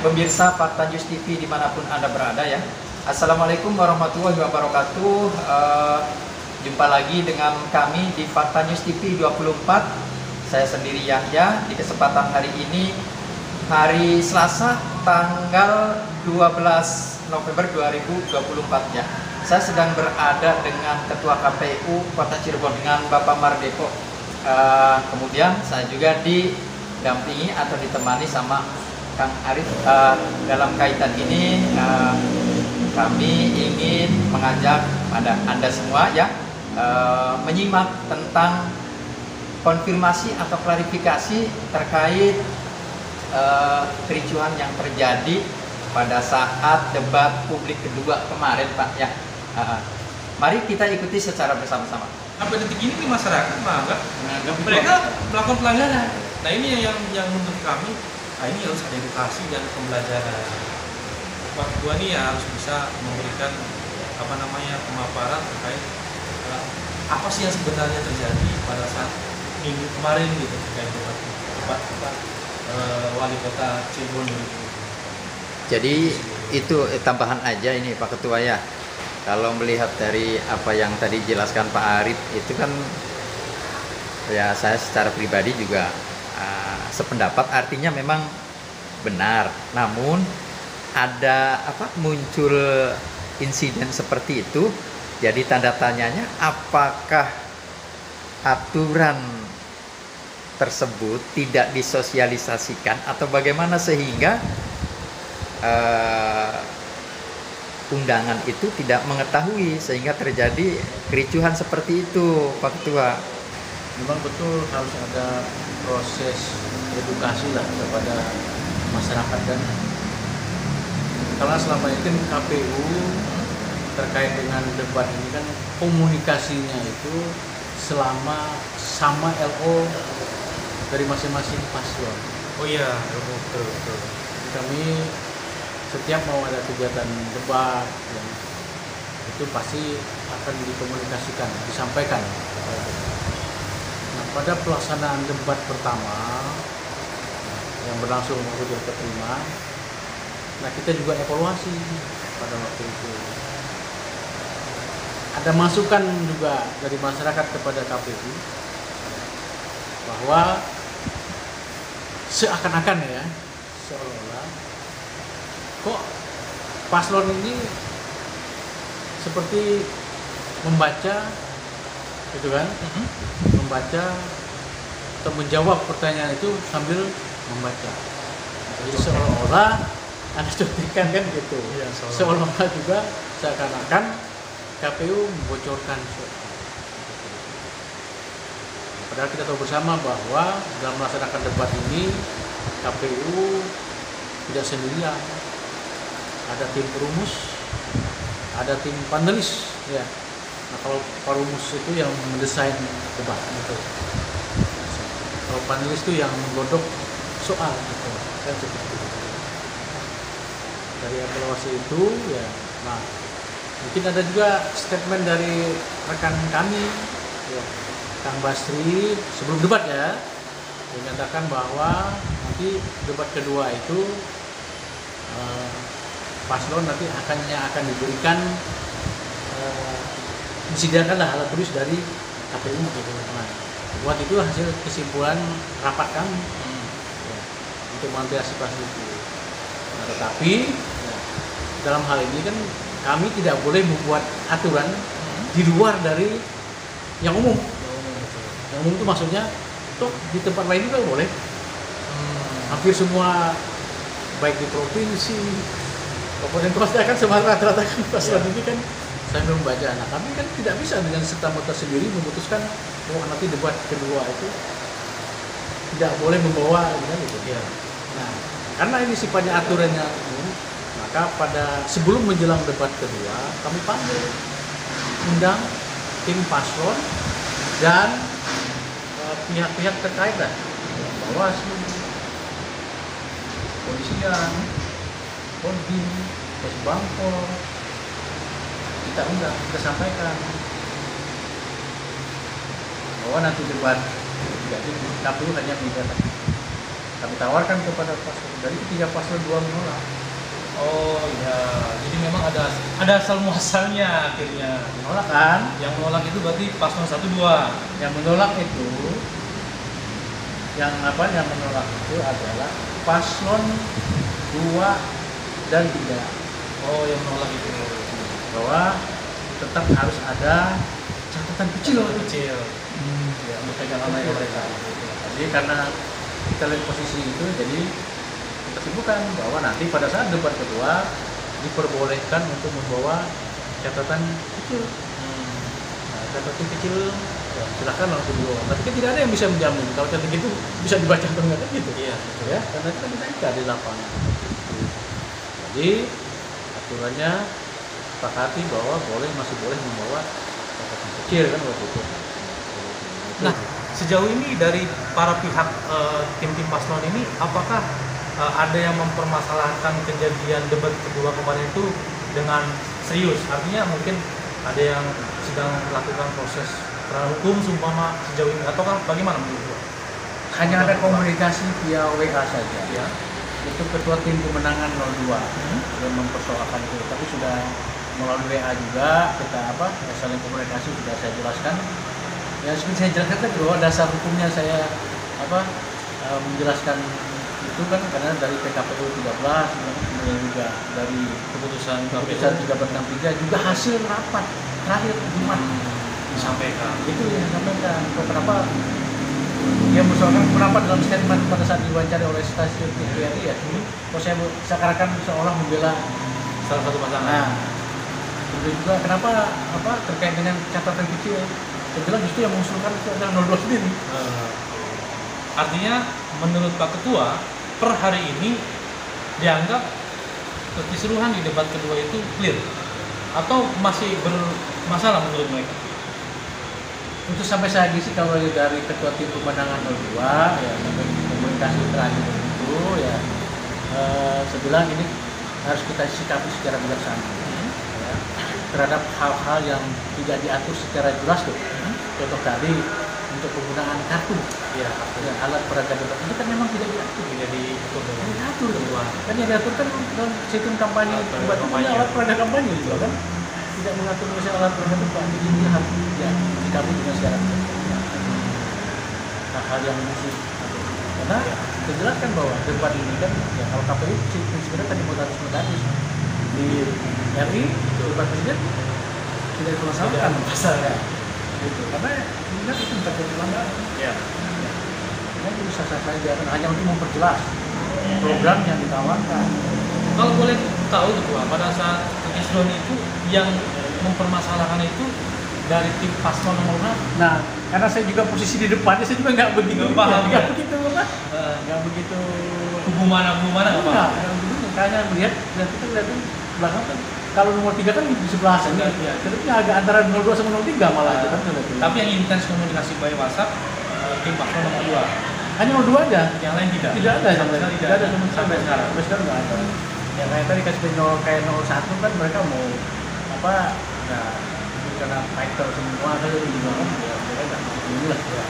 pemirsa Fakta News TV dimanapun Anda berada ya. Assalamualaikum warahmatullahi wabarakatuh. Jumpa lagi dengan kami di Fakta News TV 24. Saya sendiri Yahya. Di kesempatan hari ini, hari Selasa tanggal 12 November 2024 ya. Saya sedang berada dengan Ketua KPU Kota Cirebon dengan Bapak Mardeko. Kemudian saya juga didampingi atau ditemani sama Kang Arif. Dalam kaitan ini kami ingin mengajak pada Anda semua ya menyimak tentang konfirmasi atau klarifikasi terkait kericuhan yang terjadi pada saat debat publik kedua kemarin Pak ya. Mari kita ikuti secara bersama-sama. Sampai detik ini di masyarakat menganggap mereka melakukan pelanggaran. Nah ini yang menurut kami, ini harus ada edukasi dan pembelajaran. Pak Ketua ini harus bisa memberikan pemaparan terkait apa sih yang sebenarnya terjadi pada saat minggu kemarin gitu terkait debat wali kota Cirebon gitu. Jadi itu tambahan aja ini Pak Ketua ya. Kalau melihat dari apa yang tadi dijelaskan Pak Arif itu kan ya, saya secara pribadi juga sependapat, artinya memang benar. Namun ada muncul insiden seperti itu, jadi tanda tanyanya apakah aturan tersebut tidak disosialisasikan atau bagaimana sehingga undangan itu tidak mengetahui sehingga terjadi kericuhan seperti itu Pak Ketua. Memang betul harus ada proses edukasi lah kepada masyarakat, dan karena selama ini kan KPU terkait dengan debat ini kan komunikasinya itu selama sama LO dari masing-masing paslon. Oh iya, betul. Kami setiap mau ada kegiatan debat ya, itu pasti akan dikomunikasikan, disampaikan. Nah, pada pelaksanaan debat pertama yang berlangsung hari kelima, nah kita juga evaluasi pada waktu itu. Ada masukan juga dari masyarakat kepada KPU bahwa seakan-akan ya, seolah-olah kok paslon ini seperti membaca gitu kan, membaca atau menjawab pertanyaan itu sambil membaca. Jadi seolah-olah ada contekan kan gitu. Ya, seolah-olah juga seakan-akan KPU membocorkan sesuatu. Padahal kita tahu bersama bahwa dalam melaksanakan debat ini KPU tidak sendirian. Ada tim perumus, ada tim panelis ya. Nah, kalau perumus itu yang mendesain debat gitu. Kalau panelis itu yang menggodok soal gitu. Kan seperti itu. Dari evaluasi itu ya, nah mungkin ada juga statement dari rekan kami ya, Kang Basri sebelum debat ya, menyatakan bahwa nanti debat kedua itu paslon nanti akan diberikan disediakan alat tulis dari KPU gitu. Nah, buat itu hasil kesimpulan rapat kami ya, untuk mengantisipasi itu. Nah, tetapi ya, dalam hal ini kan kami tidak boleh membuat aturan di luar dari yang umum. Yang umum itu maksudnya toh di tempat lain juga boleh. Hampir semua baik di provinsi, kabupaten kota kan semua rata-rata kan paslon ini kan saya belum baca. Nah kami kan tidak bisa dengan serta-merta sendiri memutuskan bahwa nanti debat kedua itu tidak boleh membawa gitu. Ya. Nah karena ini sifatnya aturannya umum, maka pada sebelum menjelang debat kedua kami panggil, undang tim paslon dan pihak-pihak terkait lah, Bawaslu, Polisian, Kodim, Posbangpol, kita undang, kita sampaikan bahwa nanti debat jadi KPU hanya menyatakan kami tawarkan kepada paslon. Dari ketiga paslon 2 menolak. Oh iya, jadi memang ada asal muasalnya akhirnya. Menolak kan? Yang menolak itu berarti paslon 1 2. Yang menolak itu, yang menolak itu adalah paslon 2 dan 3. Oh, yang menolak itu Bahwa tetap harus ada catatan kecil. Ya, untuk pegangan mereka. Jadi karena kita lihat posisi itu, jadi kita simpulkan bahwa nanti pada saat debat kedua diperbolehkan untuk membawa catatan kecil. Nah, catatan kecil ya, silakan langsung dibawa. Tapi kan tidak ada yang bisa menjamin kalau catatan itu bisa dibaca atau enggak gitu. Iya, Ya, karena itu kan kita di lapangan. Jadi aturannya sepakati bahwa masih boleh membawa catatan kecil kan waktu itu. Nah, sejauh ini dari para pihak tim-tim paslon ini, apakah ada yang mempermasalahkan kejadian debat kedua kemarin itu dengan serius? Artinya mungkin ada yang sedang melakukan proses hukum seumpama sejauh ini, ataukah bagaimana menurut Pak? Hanya ada komunikasi via WA saja. Ya. Itu ketua tim pemenangan 02 yang mempersoalkan itu, tapi sudah melalui WA juga kita saling komunikasi sudah saya jelaskan. Ya seperti saya jelaskan tadi bahwa dasar hukumnya saya menjelaskan itu kan karena dari PKPU 13 kemudian juga dari keputusan 1363 juga hasil rapat terakhir Jumat Disampaikan. itu yang disampaikan. Kenapa dia persoalkan kenapa dalam statement pada saat diwawancari oleh stasiun TVRI ya, kok saya seakan-akan seolah membela Salah satu pasangan. Nah, itu juga kenapa terkait dengan catatan kecil. Saya bilang justru yang mengusulkan itu adalah 02 sendiri. Artinya menurut Pak Ketua per hari ini dianggap keseluruhan di debat kedua itu clear atau masih bermasalah menurut mereka? Untuk sampai saat ini sih kalau dari ketua tim pemenangan 02 ya sampai komunikasi terakhir itu ya saya bilang ini harus kita sikapi secara bijaksana ya, terhadap hal-hal yang tidak diatur secara jelas tuh. Contoh tadi untuk penggunaan kartu ya alat peraga debat itu kan memang tidak diatur, Tidak diatur kan yang diatur kan dalam sistem kampanye debat itu punya alat peraga kampanye juga kan tidak mengatur misalnya alat peraga debat, jadi ini harus ya sikapi dengan secara bijaksana. Hal yang mesti karena dijelaskan bahwa debat ini kan ya kalau KPU sebenarnya tadi modalitas di RI debat presiden tidak dipermasalahkan pasalnya gitu karena ini kan itu bukan pelanggaran Ya. ya itu sah-sah saja kan hanya untuk memperjelas program yang ditawarkan. Kalau boleh tahu Ketua, pada saat Isron itu yang mempermasalahkan itu dari tim paslon nomor berapa? Nah karena saya juga posisi di depannya saya juga nggak begitu Paham, nggak ya? begitu nggak begitu Kubu mana apa? Yang begitu karena melihat dan kita lihatin belakang kan kalau nomor 3 kan di sebelah sana Ya. jadi agak antara 02 sama 03 malah itu kan Tapi yang intens komunikasi by WhatsApp tim paslon nomor 2. hanya 02 aja Yang lain tidak. tidak ada Sama sekali tidak ada sama sampai sekarang. sampai sekarang nggak ada yang kayak tadi kasih kayak 01 kan mereka mau ya karena fighter semua kan jadi gimana ya mereka nggak begini lah ya.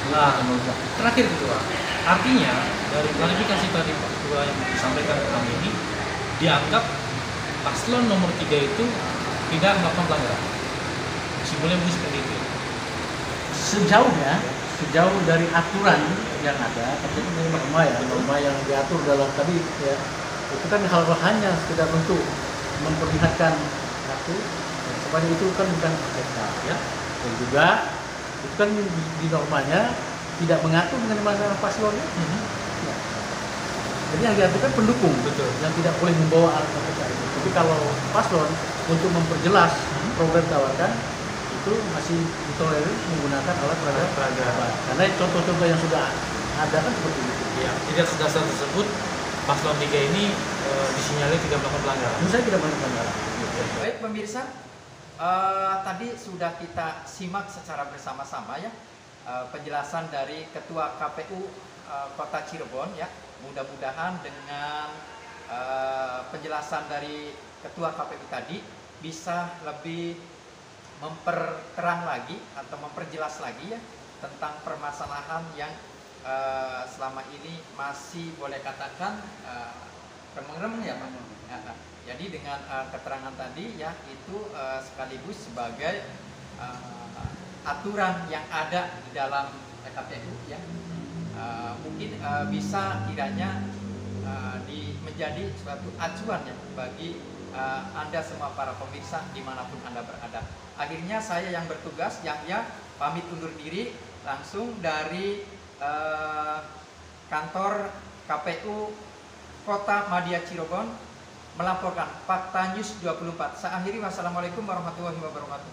Nah, terakhir Ketua, artinya dari klarifikasi tadi Pak Ketua yang disampaikan ke kami ini dianggap paslon nomor 3 itu tidak melakukan pelanggaran. Simpulnya begitu seperti itu. Sejauh dari aturan yang ada, tapi itu norma yang diatur dalam tadi ya itu kan hal hanya sekedar untuk memperlihatkan satu supaya itu kan bukan APK ya dan juga itu kan di normanya tidak mengatur mengenai masalah paslonnya. Ya. Jadi yang diatur kan pendukung yang tidak boleh membawa alat APK itu. Tapi kalau paslon untuk memperjelas program tawarkan itu masih ditolerir menggunakan alat peraga karena contoh-contoh yang sudah ada kan seperti itu. Ya, tidak dasar tersebut paslon 3 ini disinyalir tidak melakukan pelanggaran. Menurut saya tidak melakukan pelanggaran. Baik pemirsa, tadi sudah kita simak secara bersama-sama ya penjelasan dari Ketua KPU Kota Cirebon ya. Mudah-mudahan dengan penjelasan dari Ketua KPU tadi bisa lebih memperterang lagi atau memperjelas lagi ya tentang permasalahan yang selama ini masih boleh katakan remeng-remeng ya Pak. Jadi dengan keterangan tadi ya itu sekaligus sebagai aturan yang ada di dalam PKPU ya. Mungkin bisa kiranya menjadi suatu acuan ya bagi Anda semua para pemirsa dimanapun Anda berada. Akhirnya saya yang bertugas Yahya pamit undur diri langsung dari kantor KPU Kota Madya Cirebon melaporkan Fakta News 24. Saya akhiri, wassalamualaikum warahmatullahi wabarakatuh.